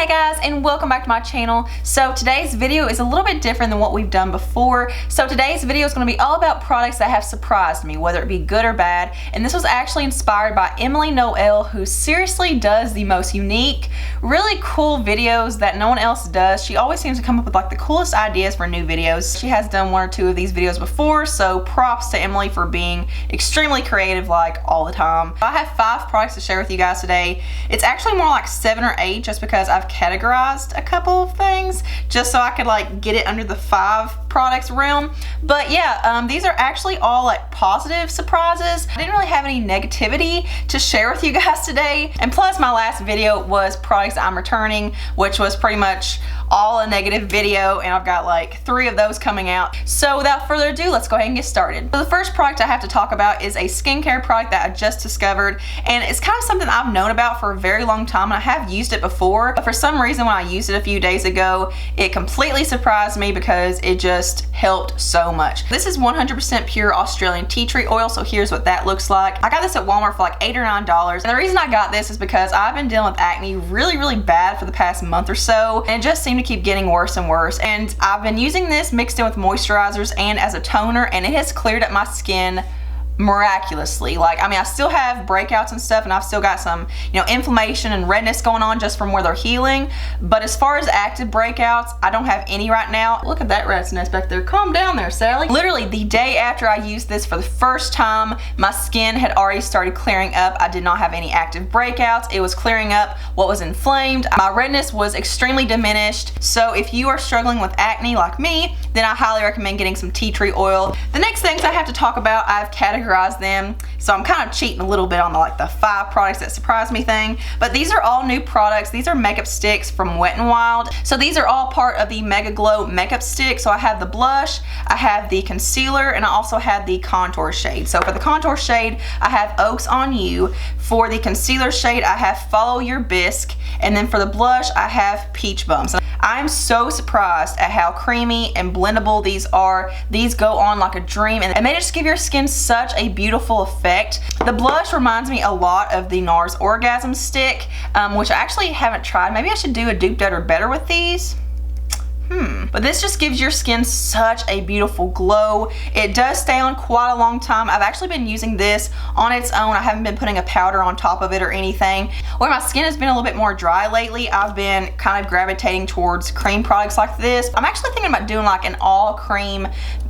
Hey guys, and welcome back to my channel. So today's video is a little bit different than what we've done before. So today's video is going to be all about products that have surprised me, whether it be good or bad. And this was actually inspired by Emily Noel, who seriously does the most unique, really cool videos that no one else does. She always seems to come up with like the coolest ideas for new videos. She has done one or two of these videos before, so props to Emily for being extremely creative like all the time. I have 5 products to share with you guys today. It's actually more like 7 or 8 just because I've categorized a couple of things just so I could like get it under the 5 products realm. But yeah, these are actually all like positive surprises. I didn't really have any negativity to share with you guys today, and plus my last video was products I'm returning, which was pretty much all a negative video, and I've got like 3 of those coming out. So without further ado, let's go ahead and get started. So the first product I have to talk about is a skincare product that I just discovered, and it's kind of something I've known about for a very long time, and I have used it before, but for some reason when I used it a few days ago, it completely surprised me because it just helped so much. This is 100% pure Australian tea tree oil, so here's what that looks like. I got this at Walmart for like $8 or $9, and the reason I got this is because I've been dealing with acne really bad for the past month or so, and it just seemed to keep getting worse and worse. And I've been using this mixed in with moisturizers and as a toner, and it has cleared up my skin miraculously. Like, I mean, I still have breakouts and stuff, and I've still got some, you know, inflammation and redness going on just from where they're healing, but as far as active breakouts, I don't have any right now. Look at that rat's nest back there. Calm down there, Sally. Literally the day after I used this for the first time, my skin had already started clearing up. I did not have any active breakouts. It was clearing up what was inflamed. My redness was extremely diminished. So if you are struggling with acne like me, then I highly recommend getting some tea tree oil. The next things I have to talk about, I've categorized them, so I'm kind of cheating a little bit on the 5 products that surprised me thing, but these are all new products. These are makeup sticks from Wet n Wild. So these are all part of the MegaGlo makeup stick. So I have the blush, I have the concealer, and I also have the contour shade. So for the contour shade, I have Oaks on You. For the concealer shade, I have Follow Your Bisque, and then for the blush, I have Peach Bums. I'm so surprised at how creamy and blendable these are. These go on like a dream, and they just give your skin such a beautiful effect. The blush reminds me a lot of the NARS Orgasm Stick, which I actually haven't tried. Maybe I should do a dupe, or better with these. But this just gives your skin such a beautiful glow. It does stay on quite a long time. I've actually been using this on its own. I haven't been putting a powder on top of it or anything. Where my skin has been a little bit more dry lately, I've been kind of gravitating towards cream products like this. I'm actually thinking about doing like an all cream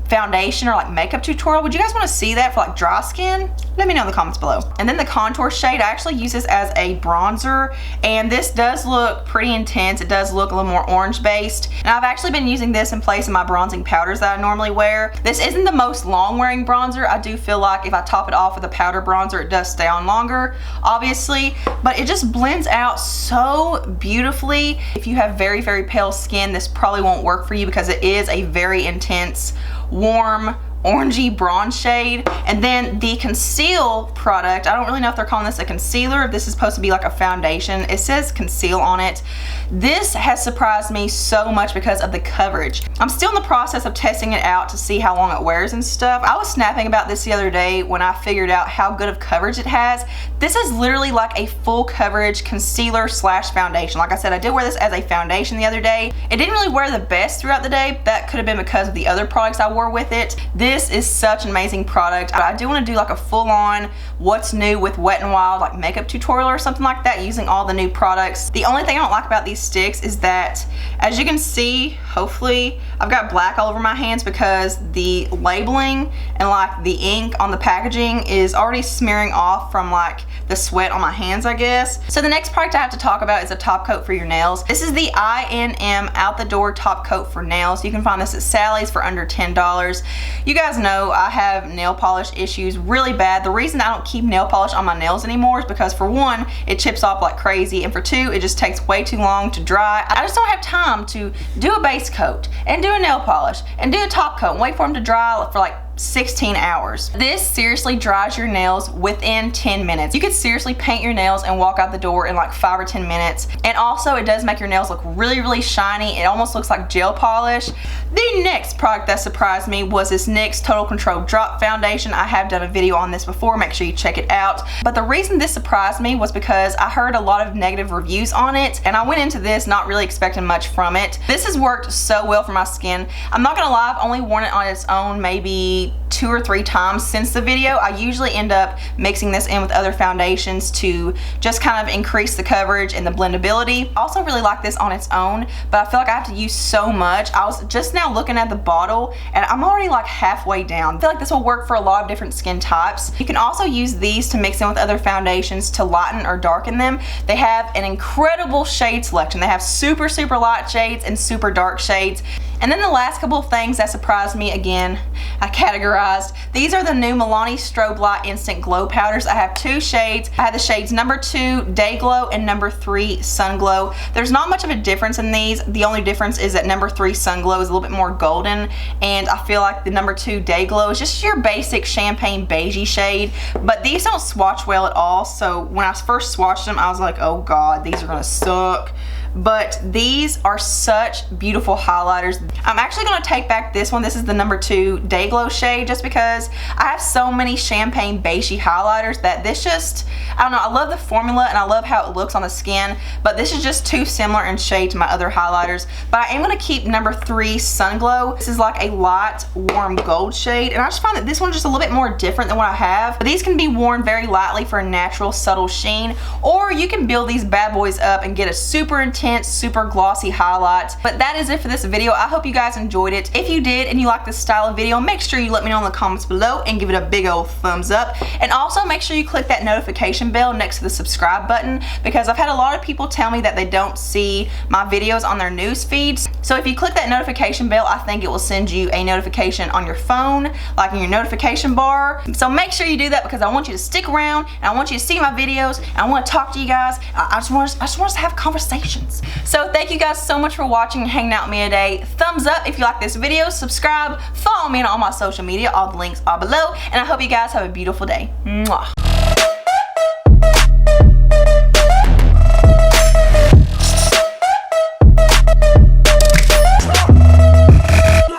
foundation or like makeup tutorial. Would you guys want to see that for like dry skin? Let me know in the comments below. And then the contour shade, I actually use this as a bronzer, and this does look pretty intense. It does look a little more orange based, and I've actually been using this in place of my bronzing powders that I normally wear. This isn't the most long wearing bronzer. I do feel like if I top it off with a powder bronzer, it does stay on longer, obviously, but it just blends out so beautifully. If you have very pale skin, this probably won't work for you because it is a very intense, warm, orangey bronze shade. And then the conceal product, I don't really know if they're calling this a concealer, if this is supposed to be like a foundation. It says conceal on it. This has surprised me so much because of the coverage. I'm still in the process of testing it out to see how long it wears and stuff. I was snapping about this the other day when I figured out how good of coverage it has. This is literally like a full coverage concealer slash foundation. Like I said, I did wear this as a foundation the other day. It didn't really wear the best throughout the day. That could have been because of the other products I wore with it. This is such an amazing product. I do want to do like a full-on what's new with Wet n Wild like makeup tutorial or something like that using all the new products. The only thing I don't like about these sticks is that, as you can see, hopefully, I've got black all over my hands because the labeling and like the ink on the packaging is already smearing off from like the sweat on my hands, I guess. So the next product I have to talk about is a top coat for your nails. This is the INM Out the Door top coat for nails. You can find this at Sally's for under $10. You guys know I have nail polish issues really bad. The reason I don't keep nail polish on my nails anymore is because, for one, it chips off like crazy, and for 2, it just takes way too long to dry. I just don't have time to do a base coat and do a nail polish and do a top coat and wait for them to dry for like 16 hours. This seriously dries your nails within 10 minutes. You could seriously paint your nails and walk out the door in like 5 or 10 minutes. And also it does make your nails look really, really shiny. It almost looks like gel polish. The next product that surprised me was this NYX Total Control Drop Foundation. I have done a video on this before, make sure you check it out. But the reason this surprised me was because I heard a lot of negative reviews on it, and I went into this not really expecting much from it. This has worked so well for my skin. I'm not gonna lie, I've only worn it on its own maybe 2 or 3 times since the video. I usually end up mixing this in with other foundations to just kind of increase the coverage and the blendability. I also really like this on its own, but I feel like I have to use so much. I was just now looking at the bottle and I'm already like halfway down. I feel like this will work for a lot of different skin types. You can also use these to mix in with other foundations to lighten or darken them. They have an incredible shade selection. They have super, super light shades and super dark shades. And then the last couple of things that surprised me, again, I categorized. These are the new Milani Strobe Light Instant Glow Powders. I have 2 shades. I have the shades number 2 Day Glow and number 3 Sun Glow. There's not much of a difference in these. The only difference is that number 3 Sun Glow is a little bit more golden, and I feel like the number 2 Day Glow is just your basic champagne beigey shade. But these don't swatch well at all, so when I first swatched them, I was like, oh god, these are gonna suck. But these are such beautiful highlighters. I'm actually going to take back this one. This is the number 2 Day Glow shade, just because I have so many champagne beigey highlighters that this just, I don't know, I love the formula and I love how it looks on the skin, but this is just too similar in shade to my other highlighters. But I am going to keep number 3 Sun Glow. This is like a light warm gold shade, and I just find that this one's just a little bit more different than what I have. But these can be worn very lightly for a natural subtle sheen, or you can build these bad boys up and get a super intense, super glossy highlight. But that is it for this video. I hope you guys enjoyed it. If you did and you like this style of video, make sure you let me know in the comments below and give it a big old thumbs up. And also make sure you click that notification bell next to the subscribe button, because I've had a lot of people tell me that they don't see my videos on their news feeds. So if you click that notification bell, I think it will send you a notification on your phone, like in your notification bar. So make sure you do that, because I want you to stick around and I want you to see my videos and I want to talk to you guys. I just want us to have conversations. So thank you guys so much for watching and hanging out with me today. Thumbs up if you like this video, subscribe, follow me on all my social media, all the links are below, and I hope you guys have a beautiful day. Mwah.